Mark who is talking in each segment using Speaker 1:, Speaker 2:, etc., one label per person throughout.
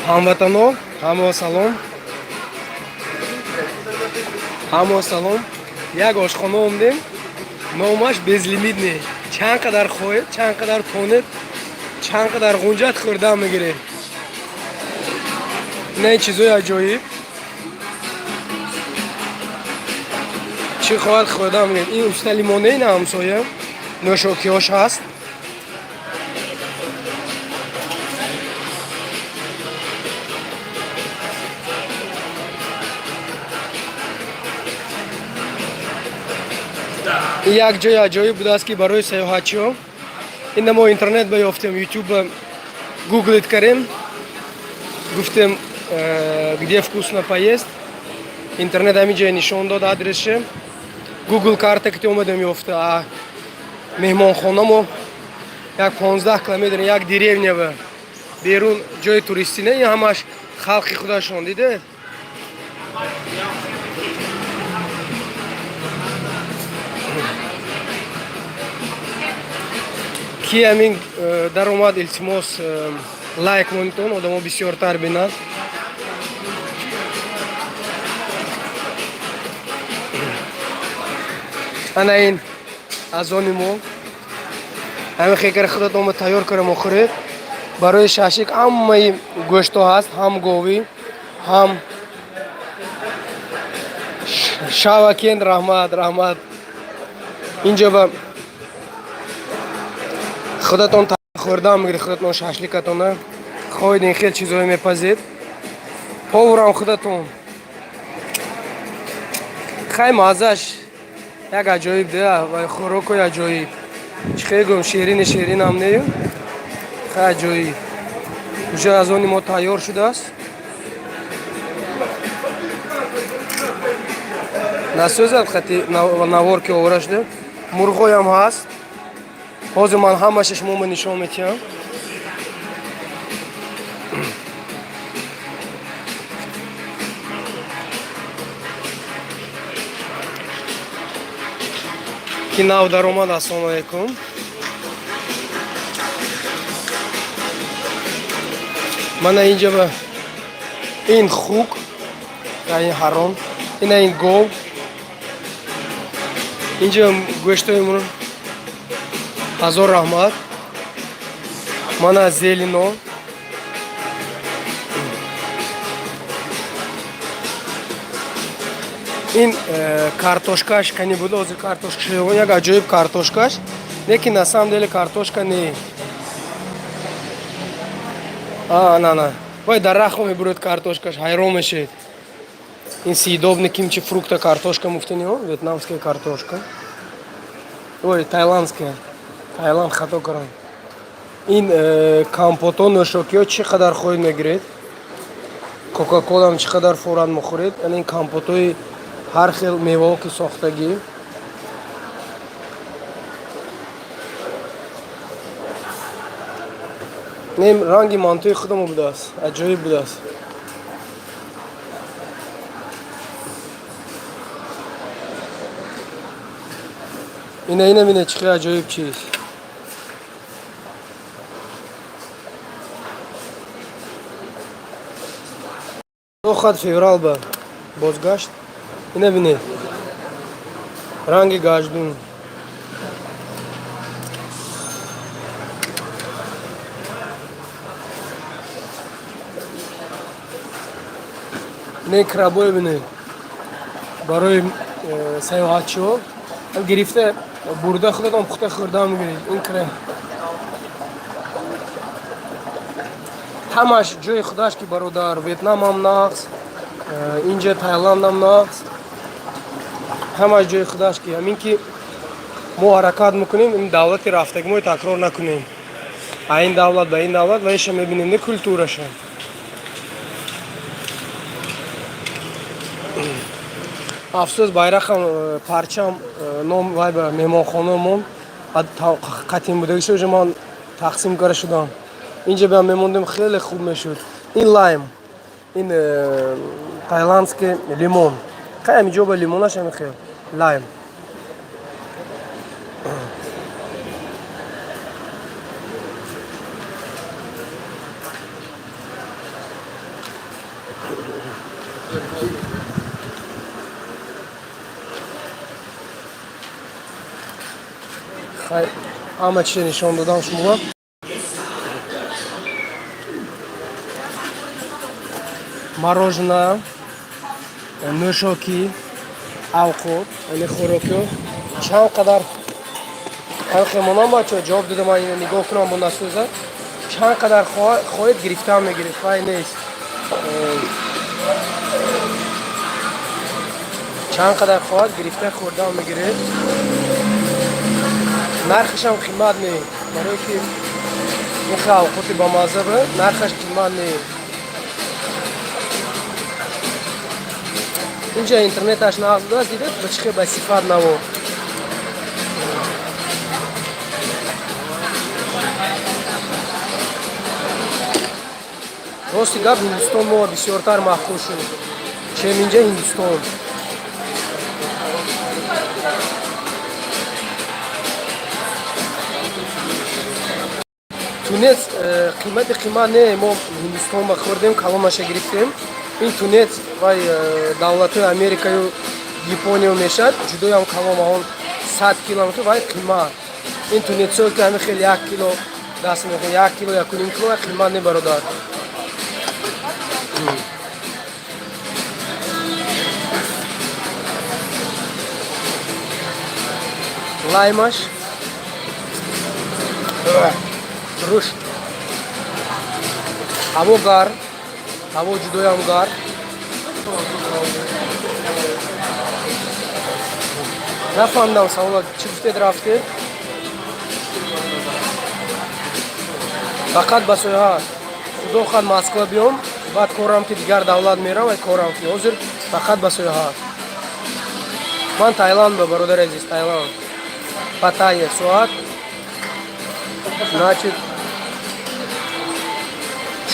Speaker 1: Hamvatanlar, hamma salom. Hamma salom. Як oshxona omdim. Nomаш безлимитный. Чанд қадар хоҳед, чанд қадар тонед, чанд қадар ғунҷат хӯрдан мегиред. Не чизои аҷоиб. Чӣ хоҳад хӯрдан мегиред. Ин уста лимонаи на ҳамсоя. Нӯшокиёш ҳаст. Як ҷои аҷоиб будааст ки барои саёҳатчиҳо. Инда мо интернет баёфтем, YouTube гуглит кардем. Гуфтем, где вкусно поесть. Интернет ҳамин ҷоя нишон дод адресше. Google карта ки омадем ёфта. Меҳмонхона мо як 15 километр, як деревня ба берун ҷои туристӣ не, ин ҳамаш халқи худашон дидед. ки ҳамин даромад илтимос лайк монитон одамо бисёртар бинанд. ана ин азони мо ҳамин хекари худат омад тайёр кардем охӯред. Барои шашик ҳамаи гӯштҳо ҳаст, ҳам говӣ, ҳам шавакен. Раҳмат. Инҷо ба худатон хӯрдан мегиред, худатон шашликатона. Хоҳед ин хел чизое мепазед. Поварам худатон. хай маззаш як аҷоиб да, ва хӯрокои аҷоиб. Чӣ хел гӯм ширинам не? Хай аҷоиб. Уҷа азони мо тайёр шудааст. Насӯзад хати навор ки овора шуда. Мурғоям ҳаст. ҳозир ман ҳамаша шуморо нишон метиҳам. ки нав даромад. Ассалому алайкум. мана инҷа ба ин хук, ин ҳаром, ина ин гов. инҷа гӯштоимон. ҳазор раҳмат. мана зелино. ин картошкаш кани буд. ҳозир картошка шавон, як аҷоиб картошкаш. Лекин на самом деле картошка не. На. Вай дарахо мебурад картошкаш, ҳайрон мешед. ин съедобный кимчи фрукта картошка муфтини, вьетнамская картошка. Ой, тайландская. Тайланд хато кардан. ин компото нӯшокиё чӣ қадар хоҳед мегиред. Кока-колам чӣ қадар форан мехӯред. ин компотои ҳар хел меваҳо ки сохтагӣ. нем ранги мантои худамо будааст. аҷоиб будааст. ина бинед чӣ хел аҷоиб чиз. охат феврал ба бозгашт. ина бинед ранги гаҷдун. не крабое бинед барои саёҳатчиҳо гирифта бурда худатон пухта хӯрдан мегиред. ин крем ҳамаш ҷои худаш ки бародар. вьетнамам нағз, инҷа тайландам нағз. ҳамаш ҷои худаш ки ҳамин ки мо ҳаракат мекунем, ин давлати рафтагимо такрор накунем. ин давлат ба ин давлат ва иша мебинем не культураша. афсӯс байрақам парчам ном вай ба меҳмонхонаамон қатъин будагиша уҷа ман тақсим карда шудам. инҷа биам мемондем, хеле хуб мешуд. ин лайм, ин тайландский лимон. хай ҳамиҷо ба лимонаш ҳами хел лайм. خیر همه چی نشان دادم شما. مروژنا، نوشاکی، اوقات، این خوراکی. چند قدر خیمونام بچه جواب دادم من اینو نگاه کنم با نسوزه. چند قدر خواهید گرفته هم میگیرید خواهی نیست. چند قدر خواهد گرفته خورده هم میگیرید. نرخش هم قیمت نیست برای که این اوقاتی با مذهبه نرخش قیمت نیست. اینجا اینترنتش نقض دست دیدید بچه به صفت نبود. راستی گفت هندوستان ما بسیارتر محبوب شد. چه اینجا هندوستان. تونس قیمت نه ما هندوستان با خوردیم کلامش گرفتیم. این تونس وای دولت امریکا و یپونیا میشد جدای هم کلام آن 100 کیلومتر وای قیمت. این تونس که همین خیلی 1 کیلو دست میکنه 1 کیلو 1.5 کیلو قیمت نه برادر. لایمش روش هوا گار هوا جدای هم گار نفهمیدم سوال چی گفته رفته فقط با سیاحت خدا خواهد مسکو بیام بعد کارم که دیگر دولت میرم و کارم که حاضر فقط با سیاحت من تایلند به برادر عزیز تایلند پتایه ساعت значит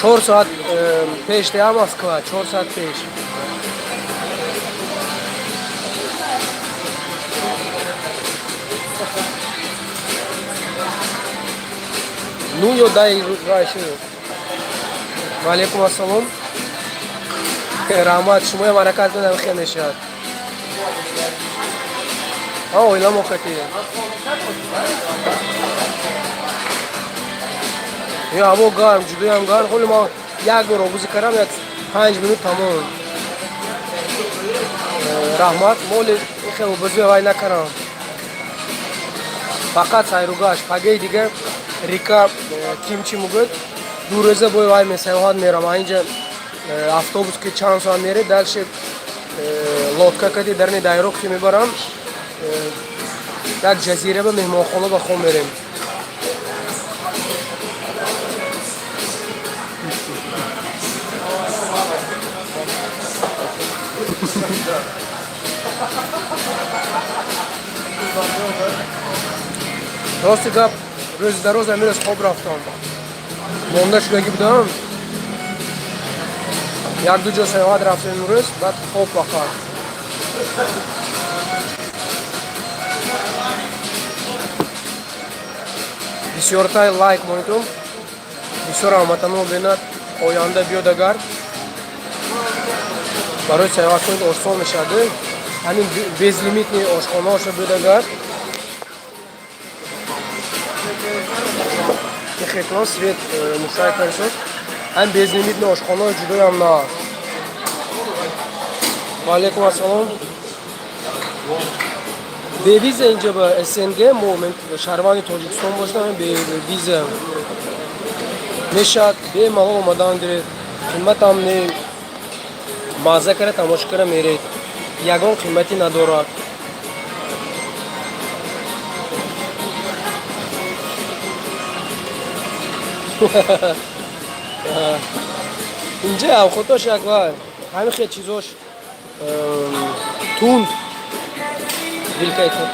Speaker 1: 4 ساعت پیش ده Москва 4 ساعت پیش ну yo дай раще ва алейкум ассалом раҳмат шумо маракат кунам хеле нешад ойлам окати я ҳаво гарм ҷудоям гарм холи ман як бор обузӣ кардам як 5 минут тамом раҳмат моли хеле обузӣ вай накардам фақат сайругаш пагаи дигар река кимчи мугӯд ду рӯза бои вай месаёҳат мерам аинҷа автобус ки чанд соат меред дальше лодка кади дарни дайрок ки мебарам як ҷазира ба меҳмонхона ба хом мерем рости гап рӯзи дароз амирас хоб рафтам монда шудагӣ будам як ду ҷо саёҳат рафтем имрӯз баъд хоб фақат бисёртай лайк монитум бисёр ҳамватанон бинад оянда биёд агар барои саёҳат кунед осон мешавад ҳамин безлимитни ошхонаҳоша биёд агар хетлон свет мушайкашон ҳам безлимитни ошхонаҳои ҷудоям на ва алейкум ассалом бевиза инҷа ба СНГ мо шаҳрванди тоҷикистон бошдам бевиза мешавад бемалол омадан гиред қиматам не мазза кара тамошо кара меред ягон қиматӣ надорад инҷа авқотош яквай ҳамин хел чизош тунд дилкайто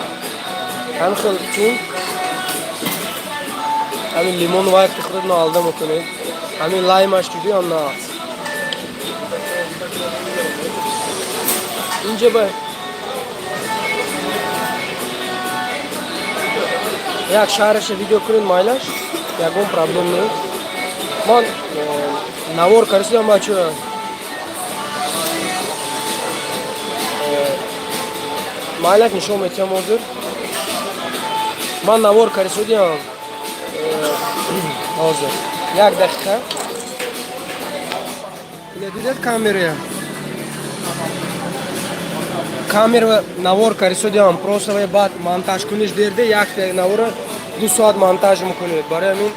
Speaker 1: ҳамин хел тунд ҳамин лимон вай ки худат ноалда мекунед ҳамин лаймаш ҷудоям на инҷа ба як шаҳраша видео кунед майлаш ягон проблем нест ман навор карисидам бача Malak nishon metiyam hozir. Man navor karisodiyam. Hozir. 1 daqiqa. Dided kamera. Камера навор карисодиам просто ва бад монтаж куниш дерде як навора 2 соат монтаж мекунед. Барои ҳамин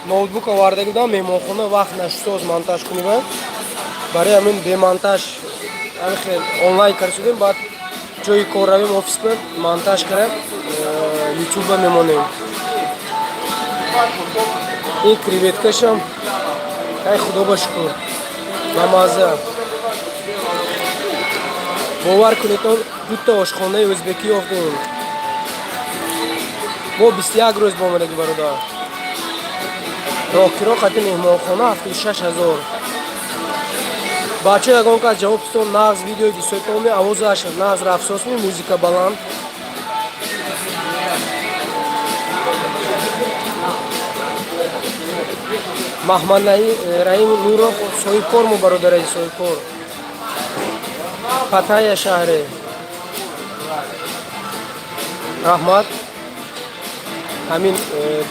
Speaker 1: ноутбук оварда будам меҳмонхона вақт нашусоз монтаж кунем. Барои ҳамин демонтаж хел онлайн карисодем баъд ҷои кор равем офисба монтаж карам ютуб мемонем. Ин креветкашам ай худо ба шукр намаза. Бовар кунед дута ошхонаи ӯзбекӣ ёфтем. Мо 21 рӯз бомадаги бародар. Рокиро қати меҳмонхона 76,000. Бача ягон кас ҷавоб истон нағз видеои дисоитоме авозаш нағз рафсосми музика баланд. Маҳмад Раим Нуров соҳибкор мо бародараи соҳибкор. Паттайя шаҳре. Раҳмат. Ҳамин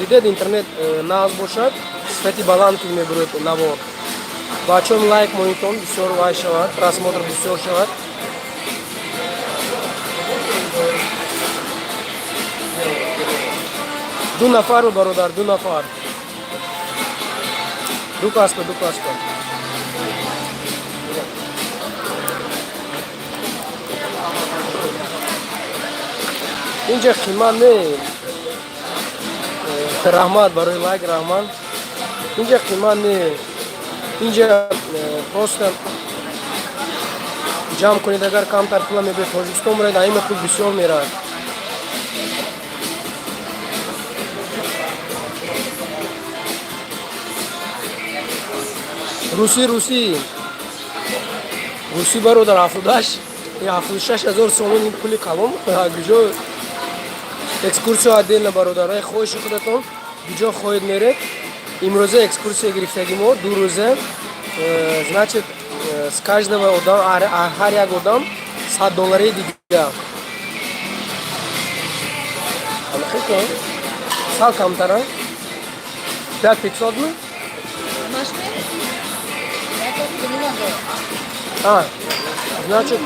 Speaker 1: дидед интернет нағз бошад, сифати баланд ки мебуред навор. Бачаҳом лайк монитон бисёр вай шавад, просмотр бисёр шавад. Ду нафар бародар, ду нафар. Ду каспа. Инҷа қимат не. Раҳмат барои лайк, раҳмат. Инҷа қимат не. Инҷа просто ҷамъ кунед, агар камтар пула мебиёд Тоҷикистон буред, ҳамин пул бисёр мерад. Русӣ бародар 76,000 сомон ин пули калом куҷо экскурсия отдельно бародар. Хоҳиши худатон куҷо хоҳед меред. Имрӯза экскурсия гирифтаги мо 2 рӯза. Значит с каждого одам ҳар як одам $100 дига. Сал камтара 500 ми? Значит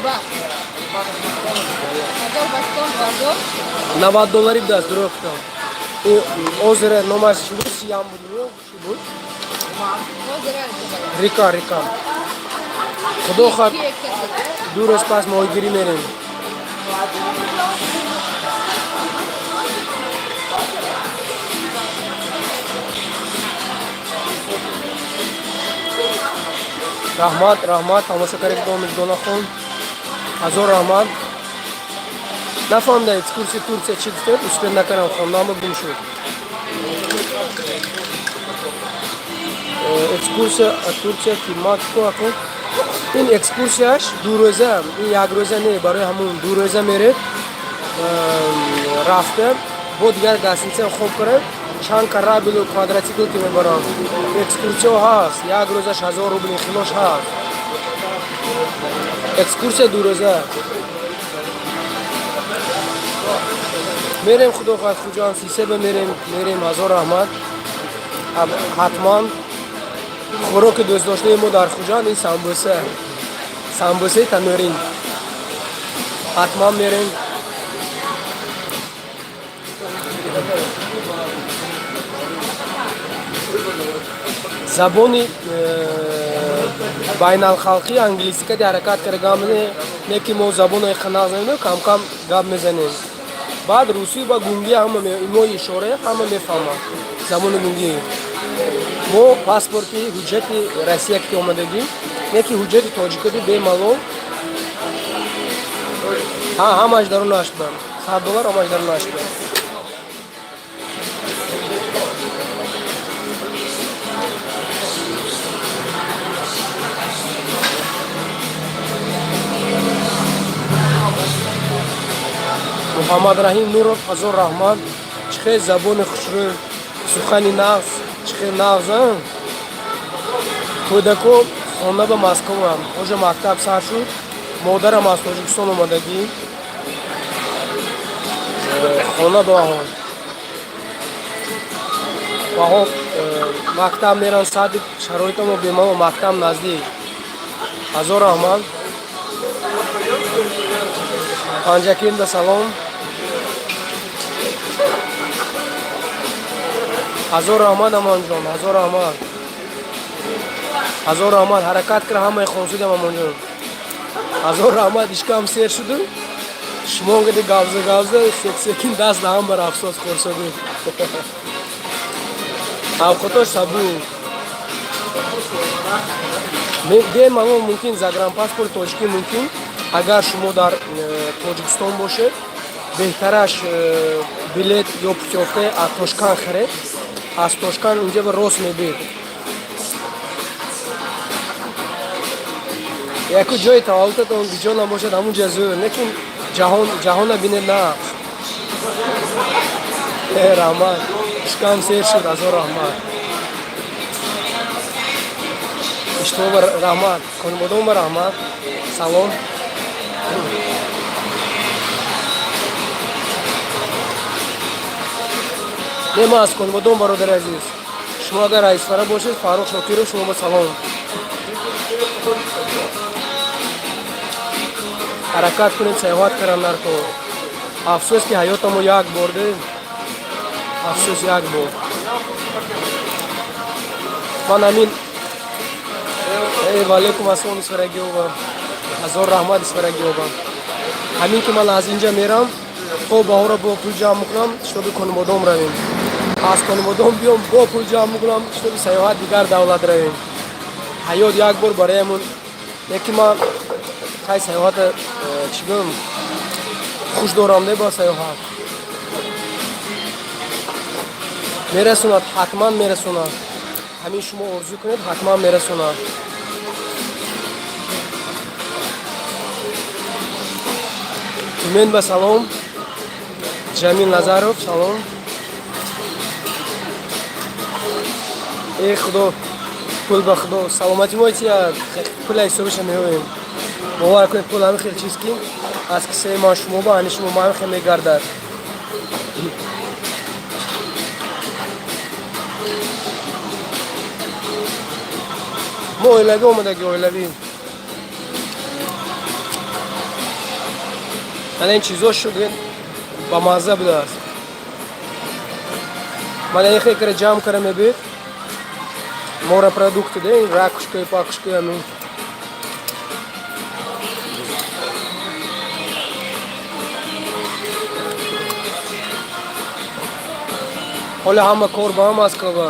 Speaker 1: $90 даст дурохтам. И озеро номер сиям буд. Река. Худо хат 2 рӯз пас моҳигирӣ мерем. Раҳмат тамошо кардем меҳмонхон. Ҳазор раҳмат. Нафаҳмидам экскурсия Турсия чӣ гуфтед? Успеҳ накардам хондамо гум шуд. Экскурсия Турсия Киматко акун. Ин экскурсияш 2 рӯза, ин 1 рӯза не, барои ҳамун 2 рӯза меред. Рафта бо дигар гостиница хоб каред. Чанд кораблу квадроцикл ки мебаранд. Экскурсия ҳаст. 1 рӯзаш 1000 рубли хилош ҳаст. Экскурсия 2 рӯза. Мерем худо хоҳад хуҷанд Сисеба мерем ҳазор раҳмат. Ҳатман хӯроки дӯстдоштаи мо дар Хуҷанд ин самбусаи танӯрин. Ҳатман мерем. забони байналхалқӣ англисика ҳаракат кардагамне не ки мо забонои ханақ занем кам гап мезанем. Баъд русӣ ба гунги мо ишора ҳама мефаҳмад. Забони гунги мо паспорти ҳуҷҷати Россия ки омадагим, не ки ҳуҷҷати тоҷикоти бемалол ҳамаш дарун ашба. $100 ҳамаш дарун ашба. Муҳаммад Раҳим Нуров ҳазор раҳмат. Чӣ хел забони хушрӯ, сухани нағз, чӣ хел нағз. Кӯдако хона ба Москва, ҳожа мактаб сар шуд. Модарам аз Тоҷикистон омадагӣ. хона баҳон. Баҳо мактаб меран, саъди шароитамо бемао мактаб наздик. Ҳазор раҳмат. Панҷакенда салом. ҳазор раҳмат амонҷон, ҳазор раҳмат. ҳазор раҳмат, ҳаракат кара ҳамаи хонсидам амонҷон. ҳазор раҳмат, ишкам сер шуду. Шумо гиди гавза секин даст даҳам бар афсос хурсаду. Авқотош сабу. Бемаълум мумкин загранпаспорт тоҷикӣ мумкин. Агар шумо дар Тоҷикистон бошед, беҳтараш билет ё путёвка аз Тошкан харед. Аз Тошкан инҷа ба рост мебед. Яку ҷои таваллутатон биҷо набошад ҳамунҷа зӯр, лекин ҷаҳона бинед на. Раҳмат. Ишкам сер шуд, ҳазор раҳмат. Иштоба раҳмат. Конмодома раҳмат. Салом. Нема аз Конмодом бародари азиз. Шумо агар раисфара бошед, Фарух Шокиров, шумо ба салом. ҳаракат кунед, саёҳат карам нарко. Афсӯс ки ҳаётамо як бор де. Афсӯс як бор. Ман ҳамин ваалайкум ассалом исфараги ёбам. ҳазор раҳмат исфараги ёбам. ҳамин ки ман аз инҷа мерам, хо баҳора бо пул ҷамъ мекунам, штоби Конмодом равем. Аз Конмодом биём, бо пул ҷамъ мекунам, штоби саёҳат дигар давлат равем. ҳаёт як бор бароямон. Лекин ман хай саёҳата чӣ гӯям, хуш дорам де ба саёҳат. Мерасонад, ҳатман мерасонад. ҳамин шумо орзу кунед, ҳатман мерасонад. Тумен ба салом. Ҷамил Назаров салом. Худо, пул ба худо. Саломатимоити пула ҳисобиша меҳоем. бовар кунед, пул ҳамин хел чиз ки аз кисаи ман шумо ба ани шумо ҳамин хел мегардад. мо оилавӣ омадаги оилавӣ. Ана ин чизо шуд ба мазза будааст. Мана ин хел кара ҷамъ кара мебед. Морепродукти де, ракушка, пакушка ҳамин. ҳола ҳама кор ба ҳам аст каба.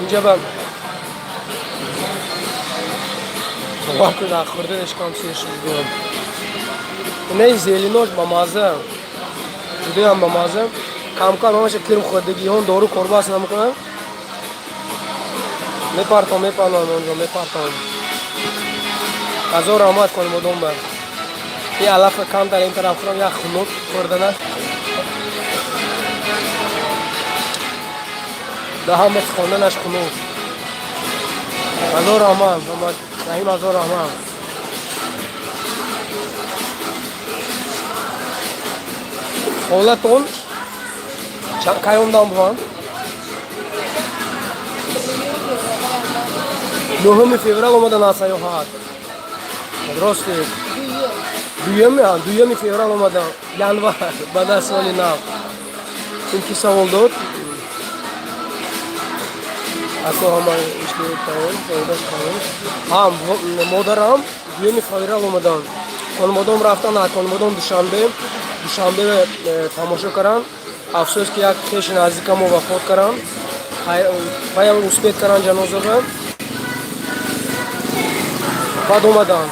Speaker 1: инҷа ба вақти дар хӯрданаш кам сер шуд гӯям. Инаи зелинош ба мазза. Ҷудоям ба мазза. Камкам ҳамаша кирмхӯрдагиҳон дору корбас намекунам. Мепартом онҷо мепартом. ҳазор раҳмат Конмодом бар. ин алафа кам дар ин тараф хӯрам, як хунук хӯрдана. да ҳама хонданаш хунук. ҳазор раҳмат Раҳим, ҳазор раҳмат. ҳолатон кайомдан бувам? 9 феврал омадан аз саёҳат. Росте. Дуюми феврал омадан. Январ баъд аз соли нав. Ин ки савол дод? Ако ҳама иштиётаем, пайдаш кардем. Модарам дуюми феврал омадан. Конмодом рафтан, аз Конмодом душанбе тамошо кардан. Афсӯс ки як хеши наздикамо вафот кардан. Паям успед кардан ҷанозаба. баъд омадан.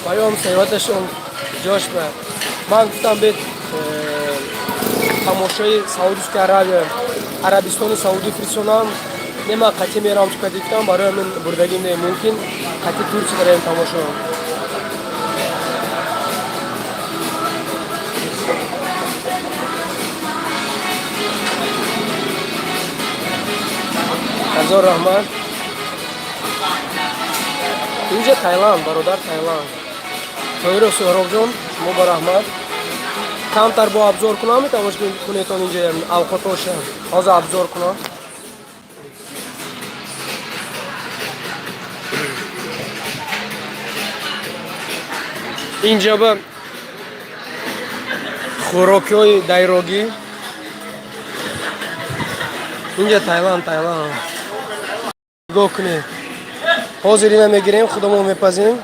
Speaker 1: Паём саёҳаташон ҷош кард. Ман гуфтам бед тамошои Саудовская Аравия, Арабистони Саудӣ фиристонам. Нема қатъи мерам чӣ кади гуфтам, барои ман бурдагим не мумкин. Қатъи Турсия бароям тамошо. ҳазор раҳмат. инҷа Таиланд, бародар Таиланд. To'g'ri So'roqjon, shuma ba rahmat. Kamtar bu обзор kunam, tamosh kuneton inja avqat o'sha. Hozir обзор kunam. Inja ba خوراک‌های دایروگی. اینجا تایلند. نگاه کنید. حاضر اینا میگیریم خودمون میپزیم.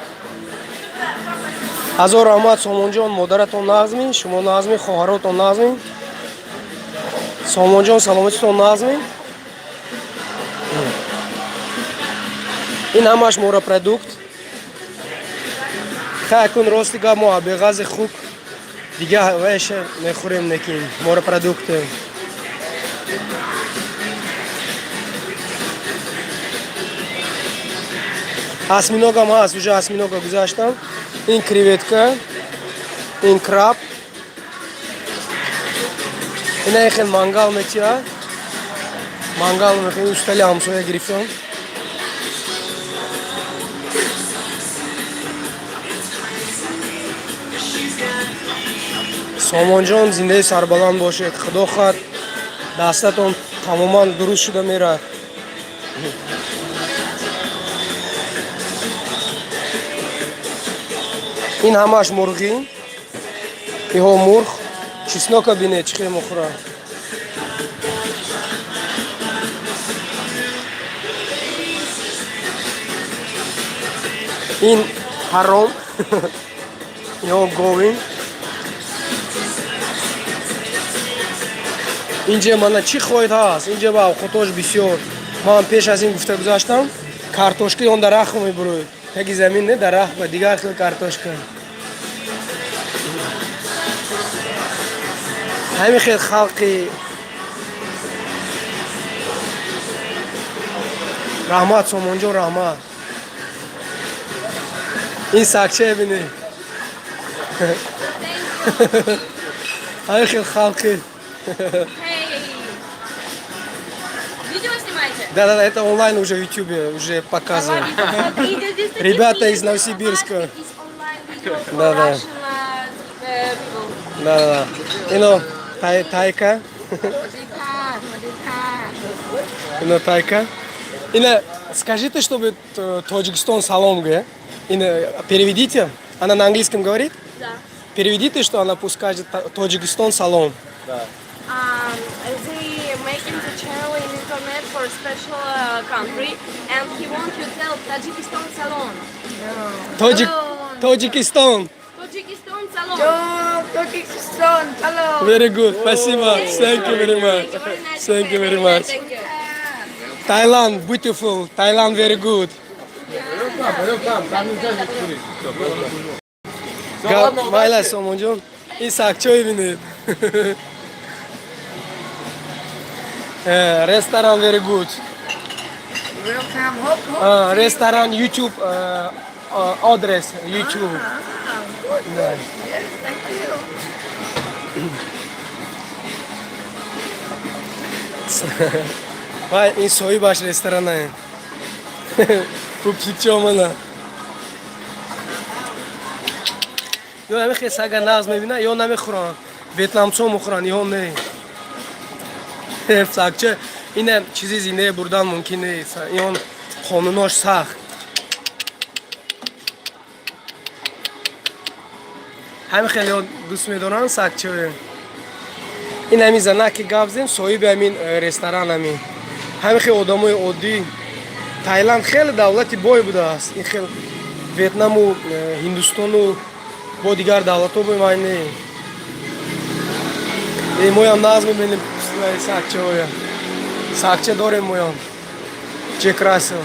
Speaker 1: هزار رحمت سامان جان مادرتون نازمین، شما نازمین، خواهراتون نازمین. سامان جان سلامتیتون نازمین. این همش مورا پروداکت. خیلی کن راستی گام ما به غاز خوب دیگه ویش میخوریم نکیم مورا پروداکت. اسمینوگ هم هست، وجه اسمینوگ گذاشتم. این کریوتکا، این کراب. این خیلی مانگال میتیه. مانگال میخوام استالی همسایه گرفتم. سامان جان زنده سربلند باشید. خدا خواهد دستتون تماما درست شده میره. این همش مرغی. اینها مرغ. چسناک بینه چخیلی مخوره. این حرام. اینها گوین. اینجا من چی خواهید هست؟ اینجا با خطاش بسیار. من پیش از این گفته گذاشتم کارتوشکی اون درخت میبروید. تگی زمین نه درخت با دیگر خیلی کارتوشکا. همین خیلی خلقی رحمت سامان جان رحمت. این ساکچه بینی. همین خیلی خلقی. Да, это онлайн уже в Ютубе, уже показывают. Ребята из Новосибирска. Да. Да. Ино Тайка. Ино Тайка. Ино скажите, чтобы Таджикистан салон, переведите. Она на английском говорит?
Speaker 2: Да.
Speaker 1: Переведите, что она пусть скажет Таджикистан салон.
Speaker 3: Да.
Speaker 2: They making the channel in internet for a special country, and he want to tell Tajikistan salon.
Speaker 1: Таджикистан.
Speaker 2: Tajikistan salon.
Speaker 4: Tajikistan, hello.
Speaker 1: Very good. Спасибо. Thank you very much. Thank you very much.
Speaker 2: Thank you.
Speaker 1: Thailand, beautiful. Thailand, very good. Mayla Somonjon. این ساکچه بینید. Restaurant very good.
Speaker 4: Welcome, hop.
Speaker 1: Restaurant YouTube address YouTube.
Speaker 4: Yes, thank you.
Speaker 1: Vay این soy baş restoranı. Kupçukçu olmalı. Yo nami خیلی سگا ناز میبینه یا نمی خورن ویتنامچو مخورن یا نه سگچه اینه چیزی زنده بردن ممکن نیست یا قانوناش سخت همه خیلی دوست میدارن سگچه این همی زنه که گفزیم صاحب همین رستوران همین همه خیلی آدمای عادی تایلند خیلی دولتی بای بوده است این خیلی ویتنام و هندوستان و با دیگر دولت ها بایمانی این مویم ناز میبینیم ساکچه هایم ساکچه داریم مویم چه کراسه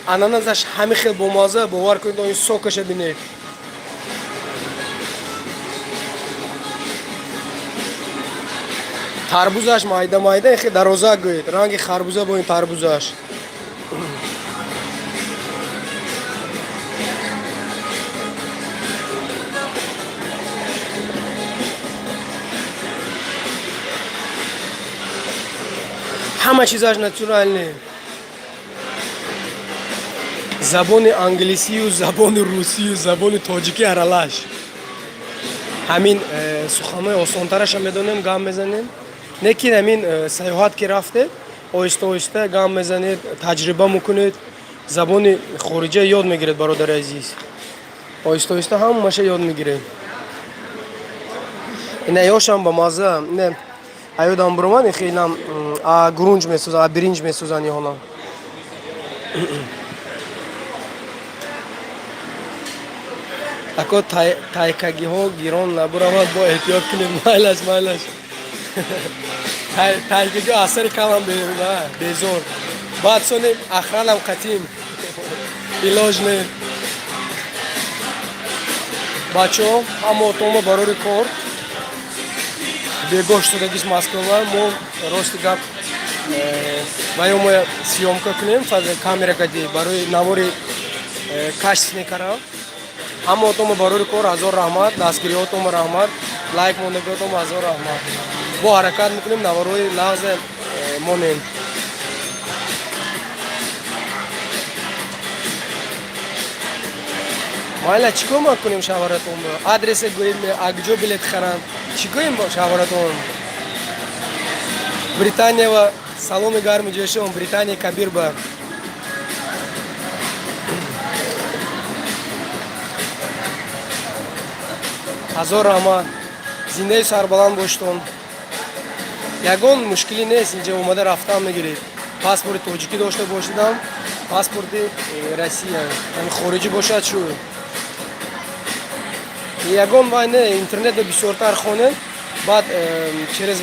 Speaker 1: اناناسش همه خیلی بامازه باور کنید این سوکش بینید تربوزش مایده خیلی دروازه گوید رنگ خربوزه با این تربوزش همه چیزش ناتورالنه забони англисию, забони русию, забони тоҷикӣ аралаш. Ҳамин суханҳои осонтараша медонем, гам мезанем. Не ки ҳамин саёҳат ки рафте, оҳиста оҳиста гам мезанед, таҷриба мекунед, забони хориҷа ёд мегиред, бародари азиз. Оҳиста оҳиста ҳамаша ёд мегиред. Ина ёшам ба мазза, не аёдам биромад, хелам гурунҷ месозанд, биринҷ месозанд ёна. Ако тайкагиҳо гирон набуравад, бо эҳтиёт кунед. Майлаш. Тайкагиҳо асари камам безор. Баъд сонем ахралам қатим. Илоҷ не. Бачаҳо ҳама отома барори кор. Бегоҳ шудагиш Москва, мо рости гап баё мо сиёмка кунем, камеракади барои навори кашф мекарам. Ҳама отома барори кор ҳазор раҳмат, дастгириҳотома раҳмат, лайк монагиҳотома ҳазор раҳмат. Бо ҳаракат мекунем, наварҳои лағзе монем. майла чӣ кор мекунем шаваратонро? Адреса гӯем, акҷо билет харам. Чӣ гӯем бо шаваратон? Британия ва саломи гарми ҷӯшон, Британия кабир ба. ҳазор раҳмат. Зиндаи сарбаланд боштон. Ягон мушкилӣ нест, инҷа омада рафтан мегиред. Паспорти тоҷикӣ дошта бошидам, паспорти Россия, яъни хориҷӣ бошад шу. Ягон вай не, интернетро бисёртар хонед, баъд через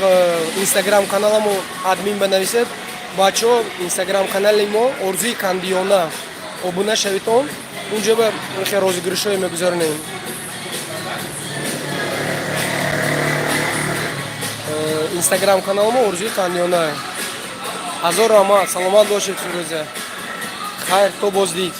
Speaker 1: Instagram каналамо админ банависед. Бачаҳо Instagram канали мо Орзуи Кандиёна обуна шавитон, унҷо ба хе розыгрышҳое мегузаронем. Instagram каналмо Орзуи Кандиёна. ҳазор раҳмат, саломат бошед Фирӯза. Хайр, то боздид.